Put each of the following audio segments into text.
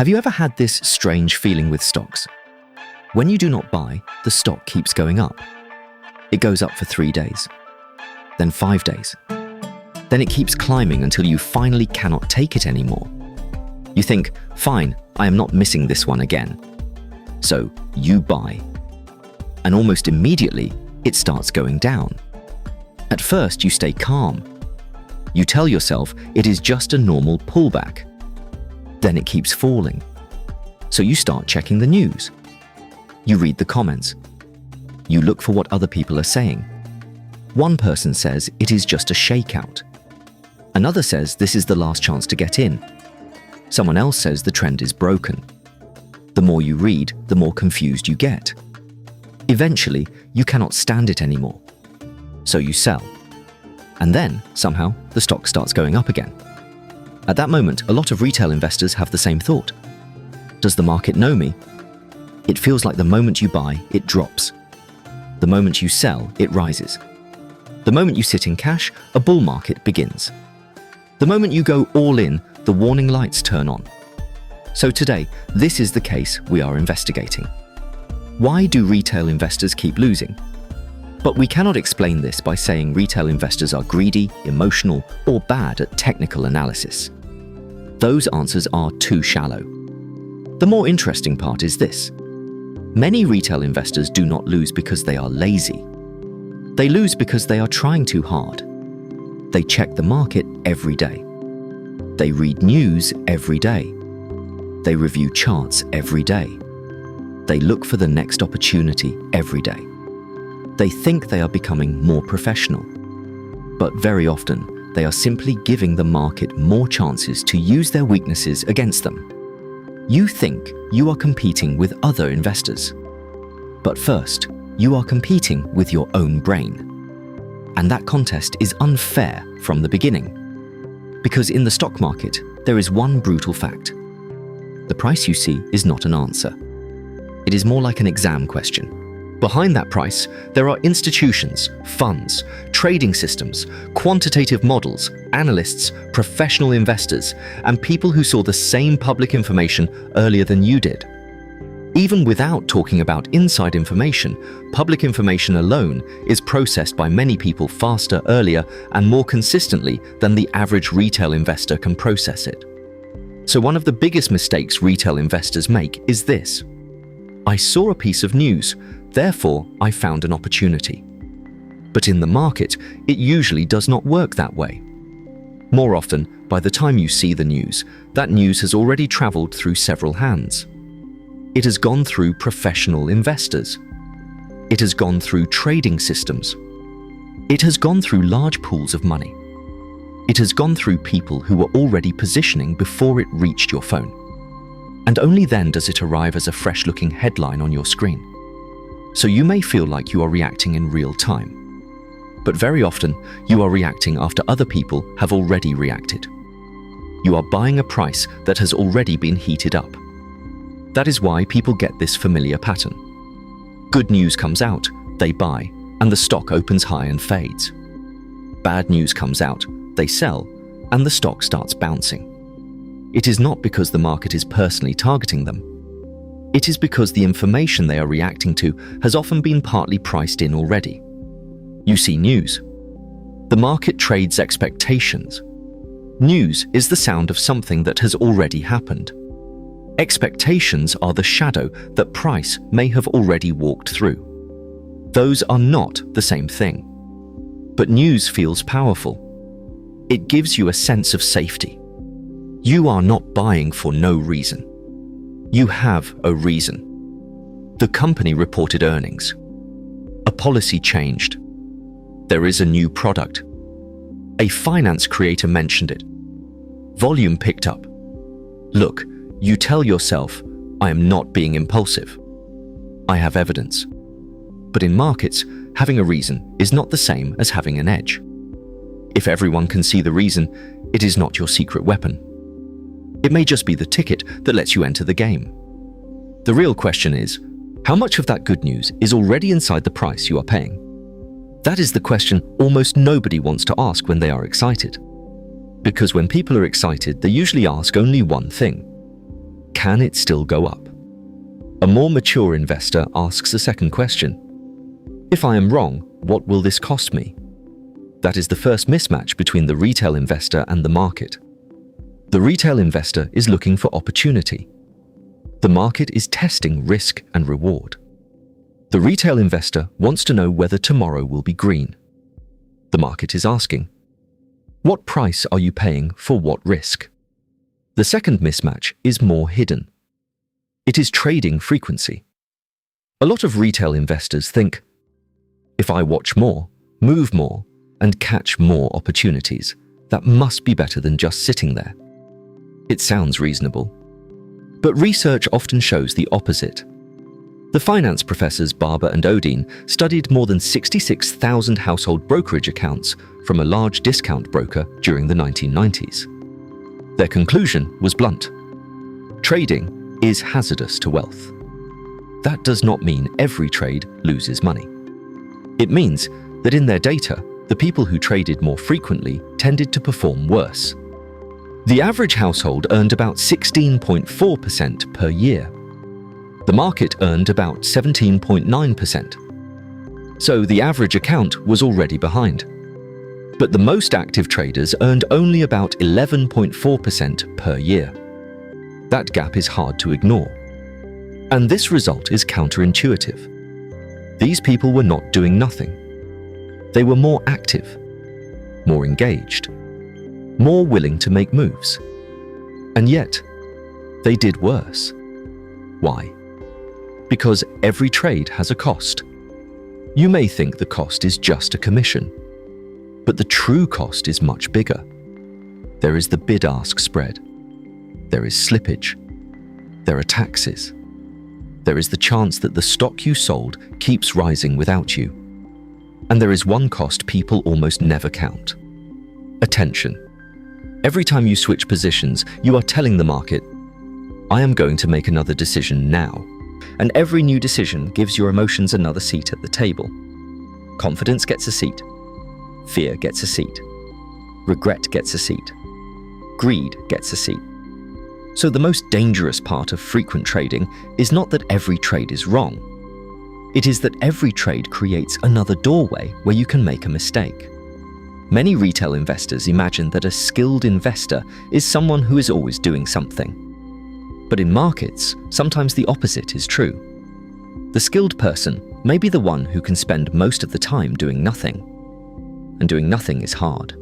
Have you ever had this strange feeling with stocks? When you do not buy, the stock keeps going up. It goes up for 3 days, then 5 days. Then it keeps climbing until you finally cannot take it anymore. You think, fine, I am not missing this one again. So you buy. And almost immediately, it starts going down. At first, you stay calm. You tell yourself it is just a normal pullback. Then it keeps falling. So you start checking the news. You read the comments. You look for what other people are saying. One person says it is just a shakeout. Another says this is the last chance to get in. Someone else says the trend is broken. The more you read, the more confused you get. Eventually, you cannot stand it anymore. So you sell. And then, somehow, the stock starts going up again. At that moment, a lot of retail investors have the same thought. Does the market know me? It feels like the moment you buy, it drops. The moment you sell, it rises. The moment you sit in cash, a bull market begins. The moment you go all in, the warning lights turn on. So today, this is the case we are investigating. Why do retail investors keep losing? But we cannot explain this by saying retail investors are greedy, emotional, or bad at technical analysis. Those answers are too shallow. The more interesting part is this. Many retail investors do not lose because they are lazy. They lose because they are trying too hard. They check the market every day. They read news every day. They review charts every day. They look for the next opportunity every day. They think they are becoming more professional. But very often, they are simply giving the market more chances to use their weaknesses against them. You think you are competing with other investors. But first, you are competing with your own brain. And that contest is unfair from the beginning. Because in the stock market, there is one brutal fact. The price you see is not an answer. It is more like an exam question. Behind that price, there are institutions, funds, trading systems, quantitative models, analysts, professional investors, and people who saw the same public information earlier than you did. Even without talking about inside information, public information alone is processed by many people faster, earlier, and more consistently than the average retail investor can process it. So one of the biggest mistakes retail investors make is this. I saw a piece of news, therefore I found an opportunity. But in the market, it usually does not work that way. More often, by the time you see the news, that news has already traveled through several hands. It has gone through professional investors. It has gone through trading systems. It has gone through large pools of money. It has gone through people who were already positioning before it reached your phone. And only then does it arrive as a fresh-looking headline on your screen. So you may feel like you are reacting in real time. But very often, you are reacting after other people have already reacted. You are buying a price that has already been heated up. That is why people get this familiar pattern. Good news comes out, they buy, and the stock opens high and fades. Bad news comes out, they sell, and the stock starts bouncing. It is not because the market is personally targeting them. It is because the information they are reacting to has often been partly priced in already. You see news. The market trades expectations. News is the sound of something that has already happened. Expectations are the shadow that price may have already walked through. Those are not the same thing. But news feels powerful. It gives you a sense of safety. You are not buying for no reason. You have a reason. The company reported earnings. A policy changed. There is a new product. A finance creator mentioned it. Volume picked up. Look, you tell yourself, I am not being impulsive. I have evidence. But in markets, having a reason is not the same as having an edge. If everyone can see the reason, it is not your secret weapon. It may just be the ticket that lets you enter the game. The real question is, how much of that good news is already inside the price you are paying? That is the question almost nobody wants to ask when they are excited. Because when people are excited, they usually ask only one thing. can it still go up? A more mature investor asks a second question. If I am wrong, what will this cost me? That is the first mismatch between the retail investor and the market. The retail investor is looking for opportunity. The market is testing risk and reward. The retail investor wants to know whether tomorrow will be green. The market is asking, what price are you paying for what risk? The second mismatch is more hidden. It is trading frequency. A lot of retail investors think, if I watch more, move more, and catch more opportunities, that must be better than just sitting there. It sounds reasonable. But research often shows the opposite. The finance professors Barber and Odin studied more than 66,000 household brokerage accounts from a large discount broker during the 1990s. Their conclusion was blunt. Trading is hazardous to wealth. That does not mean every trade loses money. It means that in their data, the people who traded more frequently tended to perform worse. The average household earned about 16.4% per year. The market earned about 17.9%. So the average account was already behind. But the most active traders earned only about 11.4% per year. That gap is hard to ignore. And this result is counterintuitive. These people were not doing nothing. They were more active, more engaged, more willing to make moves. And yet, they did worse. Why? Because every trade has a cost. You may think the cost is just a commission, but the true cost is much bigger. There is the bid-ask spread. There is slippage. There are taxes. There is the chance that the stock you sold keeps rising without you. And there is one cost people almost never count. Attention. Every time you switch positions, you are telling the market, I am going to make another decision now. And every new decision gives your emotions another seat at the table. Confidence gets a seat. Fear gets a seat. Regret gets a seat. Greed gets a seat. So the most dangerous part of frequent trading is not that every trade is wrong. It is that every trade creates another doorway where you can make a mistake. Many retail investors imagine that a skilled investor is someone who is always doing something. But in markets, sometimes the opposite is true. The skilled person may be the one who can spend most of the time doing nothing. And doing nothing is hard.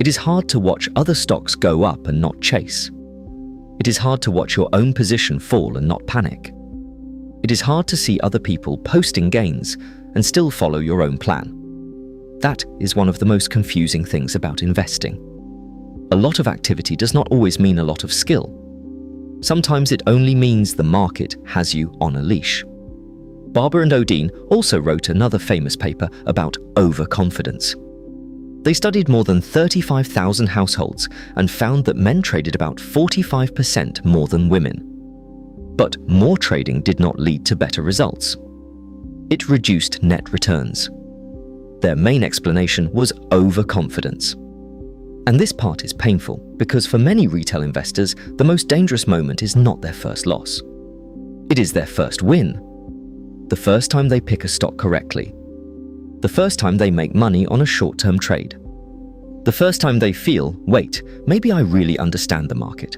It is hard to watch other stocks go up and not chase. It is hard to watch your own position fall and not panic. It is hard to see other people posting gains and still follow your own plan. That is one of the most confusing things about investing. A lot of activity does not always mean a lot of skill. Sometimes it only means the market has you on a leash. Barber and Odin also wrote another famous paper about overconfidence. They studied more than 35,000 households and found that men traded about 45% more than women. But more trading did not lead to better results. It reduced net returns. Their main explanation was overconfidence. And this part is painful because for many retail investors, the most dangerous moment is not their first loss. It is their first win. The first time they pick a stock correctly. The first time they make money on a short-term trade. The first time they feel, wait, maybe I really understand the market.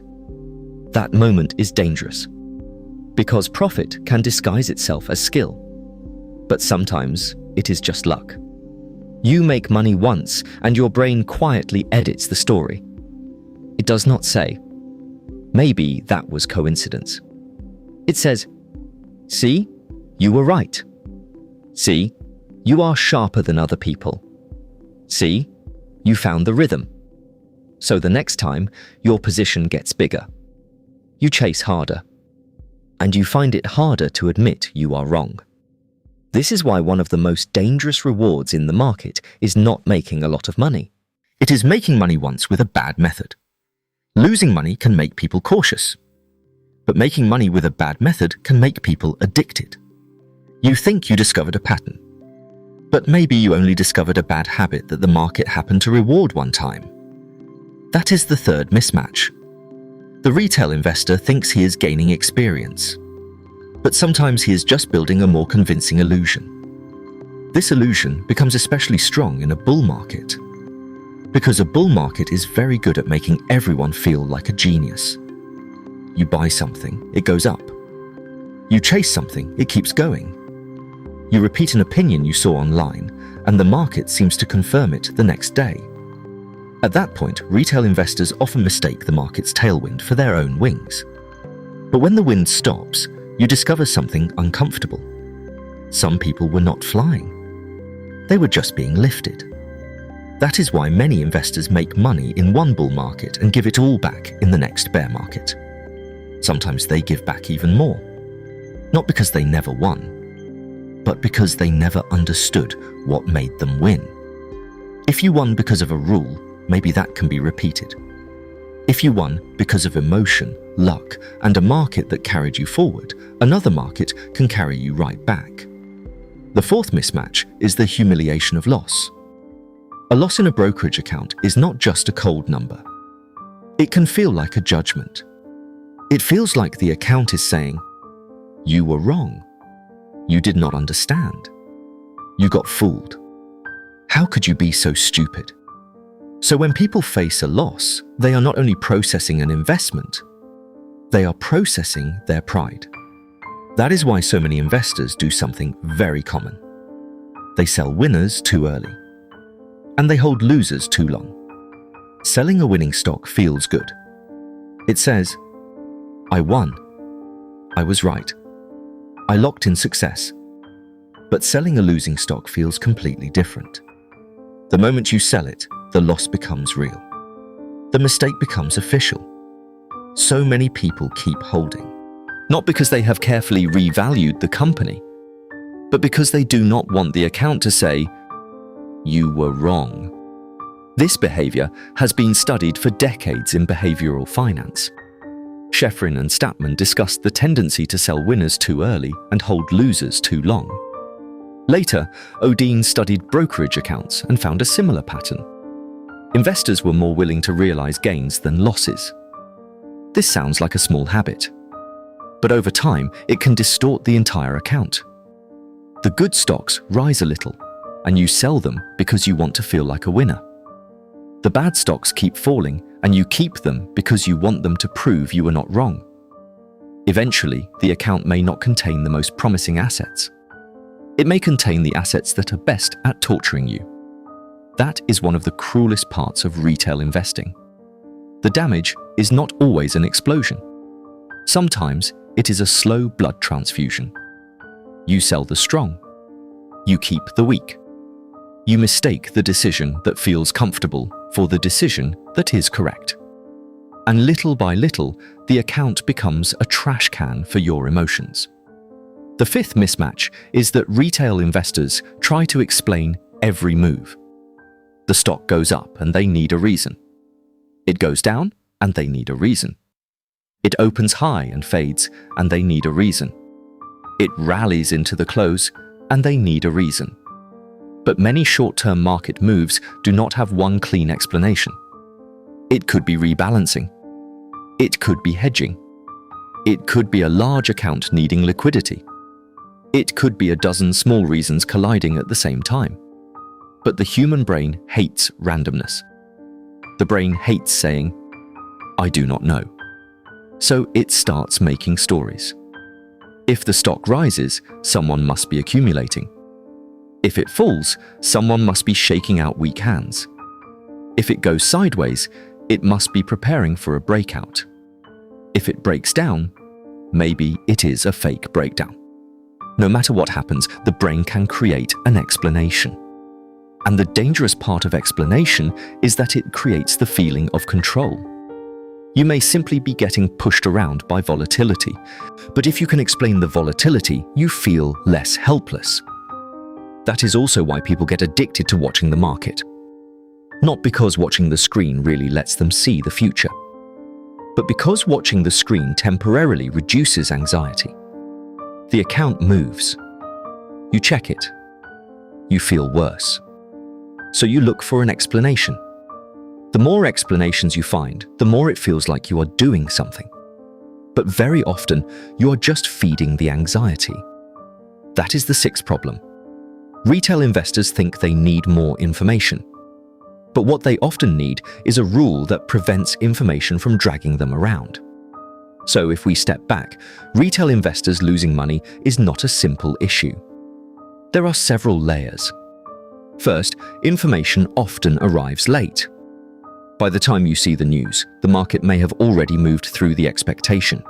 That moment is dangerous. Because profit can disguise itself as skill. But sometimes it is just luck. You make money once and your brain quietly edits the story. It does not say, maybe that was coincidence. It says, see, you were right. See, you are sharper than other people. See, you found the rhythm. So the next time, your position gets bigger. You chase harder. And you find it harder to admit you are wrong. This is why one of the most dangerous rewards in the market is not making a lot of money. It is making money once with a bad method. Losing money can make people cautious. But making money with a bad method can make people addicted. You think you discovered a pattern. But maybe you only discovered a bad habit that the market happened to reward one time. That is the third mismatch. The retail investor thinks he is gaining experience, but sometimes he is just building a more convincing illusion. This illusion becomes especially strong in a bull market, because a bull market is very good at making everyone feel like a genius. You buy something, it goes up. You chase something, it keeps going. You repeat an opinion you saw online, and the market seems to confirm it the next day. At that point, retail investors often mistake the market's tailwind for their own wings. But when the wind stops, you discover something uncomfortable. Some people were not flying. They were just being lifted. That is why many investors make money in one bull market and give it all back in the next bear market. Sometimes they give back even more. Not because they never won, but because they never understood what made them win. If you won because of a rule, maybe that can be repeated. If you won because of emotion, luck, and a market that carried you forward, another market can carry you right back. The fourth mismatch is the humiliation of loss. A loss in a brokerage account is not just a cold number. It can feel like a judgment. It feels like the account is saying, "You were wrong. You did not understand. You got fooled. How could you be so stupid?" So when people face a loss, they are not only processing an investment, they are processing their pride. That is why so many investors do something very common. They sell winners too early, and they hold losers too long. Selling a winning stock feels good. It says, "I won. I was right. I locked in success." But selling a losing stock feels completely different. The moment you sell it, the loss becomes real. The mistake becomes official. So many people keep holding, not because they have carefully revalued the company, but because they do not want the account to say, "You were wrong." This behavior has been studied for decades in behavioral finance. Sheffrin and Statman discussed the tendency to sell winners too early and hold losers too long. Later, Odin studied brokerage accounts and found a similar pattern. Investors were more willing to realize gains than losses. This sounds like a small habit, but over time, it can distort the entire account. The good stocks rise a little, and you sell them because you want to feel like a winner. The bad stocks keep falling, and you keep them because you want them to prove you were not wrong. Eventually, the account may not contain the most promising assets. It may contain the assets that are best at torturing you. That is one of the cruelest parts of retail investing. The damage is not always an explosion. Sometimes it is a slow blood transfusion. You sell the strong. You keep the weak. You mistake the decision that feels comfortable for the decision that is correct. And little by little, the account becomes a trash can for your emotions. The fifth mismatch is that retail investors try to explain every move. The stock goes up and they need a reason. It goes down and they need a reason. It opens high and fades and they need a reason. It rallies into the close and they need a reason. But many short-term market moves do not have one clean explanation. It could be rebalancing. It could be hedging. It could be a large account needing liquidity. It could be a dozen small reasons colliding at the same time. But the human brain hates randomness. The brain hates saying, "I do not know." So it starts making stories. If the stock rises, someone must be accumulating. If it falls, someone must be shaking out weak hands. If it goes sideways, it must be preparing for a breakout. If it breaks down, maybe it is a fake breakdown. No matter what happens, the brain can create an explanation. And the dangerous part of explanation is that it creates the feeling of control. You may simply be getting pushed around by volatility, but if you can explain the volatility, you feel less helpless. That is also why people get addicted to watching the market. Not because watching the screen really lets them see the future, but because watching the screen temporarily reduces anxiety. The account moves. You check it. You feel worse. So you look for an explanation. The more explanations you find, the more it feels like you are doing something. But very often, you are just feeding the anxiety. That is the sixth problem. Retail investors think they need more information. But what they often need is a rule that prevents information from dragging them around. So if we step back, retail investors losing money is not a simple issue. There are several layers. First, information often arrives late. By the time you see the news, the market may have already moved through the expectation.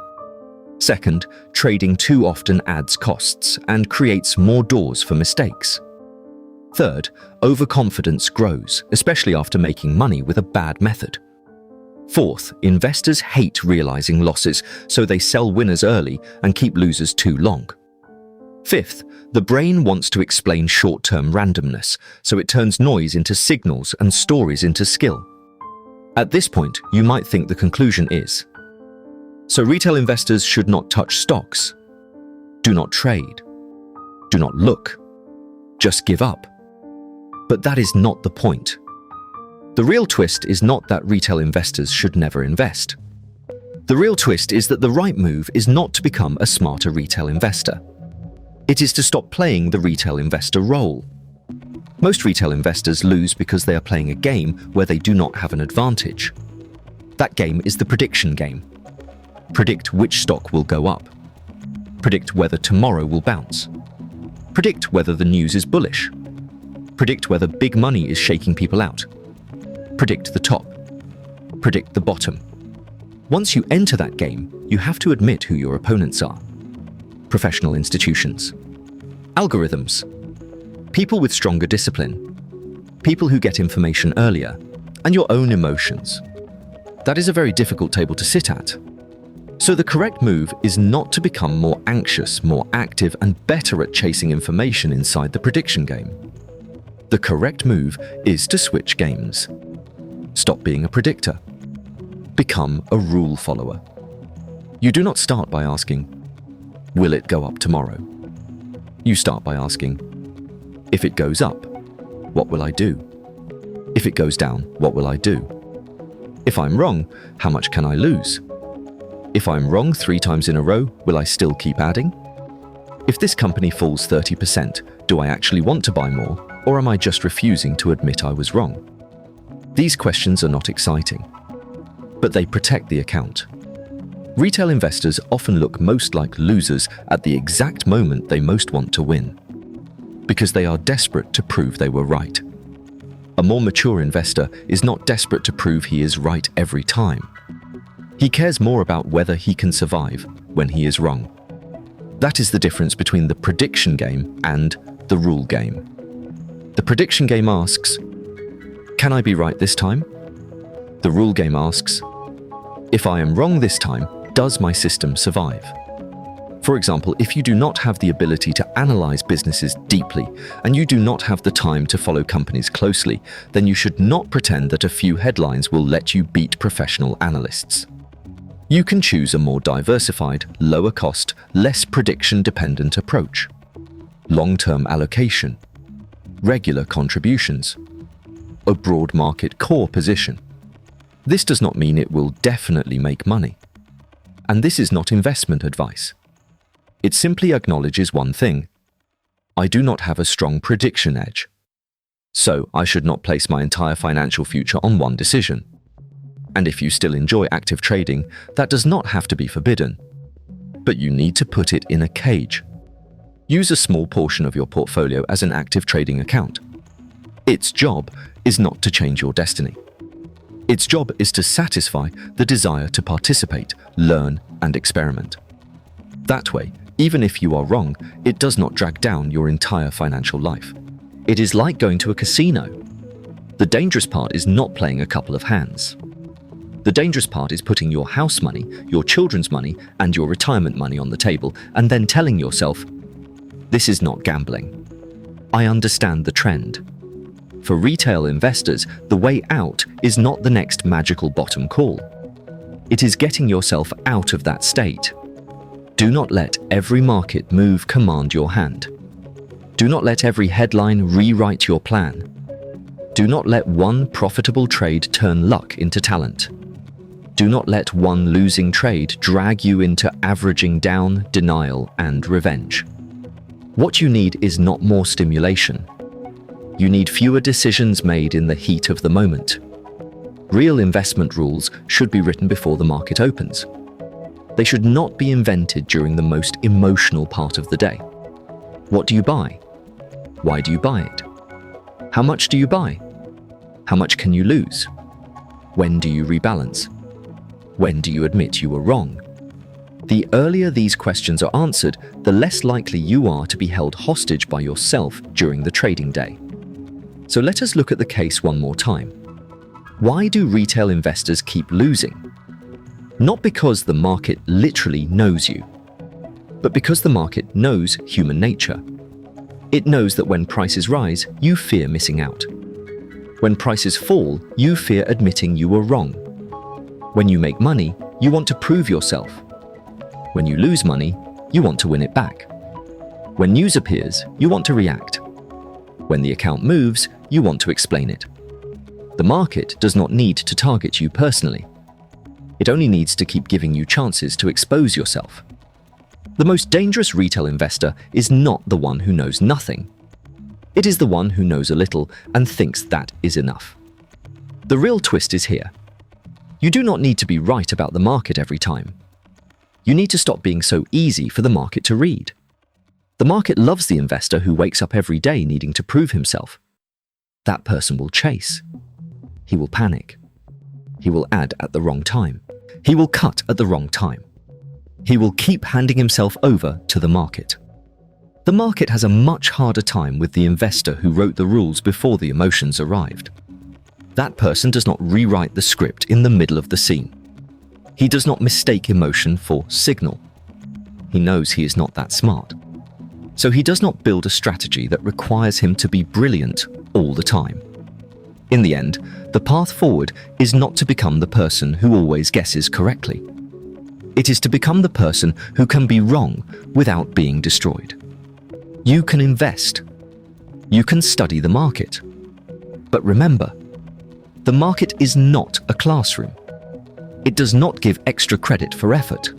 Second, trading too often adds costs and creates more doors for mistakes. Third, overconfidence grows, especially after making money with a bad method. Fourth, investors hate realizing losses, so they sell winners early and keep losers too long. Fifth, the brain wants to explain short-term randomness, so it turns noise into signals and stories into skill. At this point, you might think the conclusion is, so retail investors should not touch stocks. Do not trade. Do not look. Just give up. But that is not the point. The real twist is not that retail investors should never invest. The real twist is that the right move is not to become a smarter retail investor. It is to stop playing the retail investor role. Most retail investors lose because they are playing a game where they do not have an advantage. That game is the prediction game. Predict which stock will go up. Predict whether tomorrow will bounce. Predict whether the news is bullish. Predict whether big money is shaking people out. Predict the top. Predict the bottom. Once you enter that game, you have to admit who your opponents are. Professional institutions. Algorithms. People with stronger discipline, people who get information earlier, and your own emotions. That is a very difficult table to sit at. So the correct move is not to become more anxious, more active, and better at chasing information inside the prediction game. The correct move is to switch games. Stop being a predictor. Become a rule follower. You do not start by asking, will it go up tomorrow? You start by asking, if it goes up, what will I do? If it goes down, what will I do? If I'm wrong, how much can I lose? If I'm wrong 3 times in a row, will I still keep adding? If this company falls 30%, do I actually want to buy more, or am I just refusing to admit I was wrong? These questions are not exciting, but they protect the account. Retail investors often look most like losers at the exact moment they most want to win, because they are desperate to prove they were right. A more mature investor is not desperate to prove he is right every time. He cares more about whether he can survive when he is wrong. That is the difference between the prediction game and the rule game. The prediction game asks, can I be right this time? The rule game asks, if I am wrong this time, does my system survive? For example, if you do not have the ability to analyze businesses deeply and you do not have the time to follow companies closely, then you should not pretend that a few headlines will let you beat professional analysts. You can choose a more diversified, lower cost, less prediction-dependent approach. Long-term allocation, regular contributions, a broad market core position. This does not mean it will definitely make money. And this is not investment advice. It simply acknowledges one thing. I do not have a strong prediction edge. So I should not place my entire financial future on one decision. And if you still enjoy active trading, that does not have to be forbidden. But you need to put it in a cage. Use a small portion of your portfolio as an active trading account. Its job is not to change your destiny. Its job is to satisfy the desire to participate, learn, and experiment. That way, even if you are wrong, it does not drag down your entire financial life. It is like going to a casino. The dangerous part is not playing a couple of hands. The dangerous part is putting your house money, your children's money, and your retirement money on the table and then telling yourself, this is not gambling. I understand the trend. For retail investors, the way out is not the next magical bottom call. It is getting yourself out of that state. Do not let every market move command your hand. Do not let every headline rewrite your plan. Do not let one profitable trade turn luck into talent. Do not let one losing trade drag you into averaging down, denial, and revenge. What you need is not more stimulation. You need fewer decisions made in the heat of the moment. Real investment rules should be written before the market opens. They should not be invented during the most emotional part of the day. What do you buy? Why do you buy it? How much do you buy? How much can you lose? When do you rebalance? When do you admit you were wrong? The earlier these questions are answered, the less likely you are to be held hostage by yourself during the trading day. So let us look at the case one more time. Why do retail investors keep losing? Not because the market literally knows you, but because the market knows human nature. It knows that when prices rise, you fear missing out. When prices fall, you fear admitting you were wrong. When you make money, you want to prove yourself. When you lose money, you want to win it back. When news appears, you want to react. When the account moves, you want to explain it. The market does not need to target you personally. It only needs to keep giving you chances to expose yourself. The most dangerous retail investor is not the one who knows nothing. It is the one who knows a little and thinks that is enough. The real twist is here. You do not need to be right about the market every time. You need to stop being so easy for the market to read. The market loves the investor who wakes up every day needing to prove himself. That person will chase. He will panic. He will add at the wrong time. He will cut at the wrong time. He will keep handing himself over to the market. The market has a much harder time with the investor who wrote the rules before the emotions arrived. That person does not rewrite the script in the middle of the scene. He does not mistake emotion for signal. He knows he is not that smart. So he does not build a strategy that requires him to be brilliant all the time. In the end, the path forward is not to become the person who always guesses correctly. It is to become the person who can be wrong without being destroyed. You can invest. You can study the market. But remember, the market is not a classroom. It does not give extra credit for effort.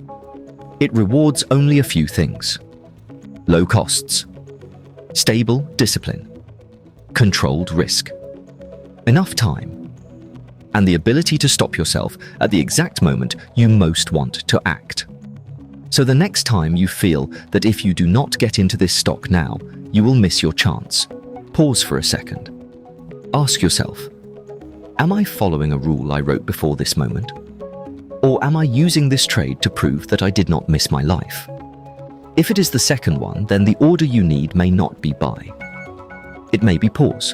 It rewards only a few things: low costs, stable discipline, controlled risk, enough time, and the ability to stop yourself at the exact moment you most want to act. So the next time you feel that if you do not get into this stock now, you will miss your chance, pause for a second. Ask yourself, am I following a rule I wrote before this moment? Or am I using this trade to prove that I did not miss my life? If it is the second one, then the order you need may not be buy. It may be pause.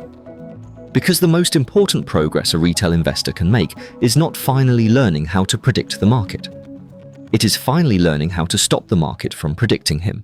Because the most important progress a retail investor can make is not finally learning how to predict the market. It is finally learning how to stop the market from predicting him.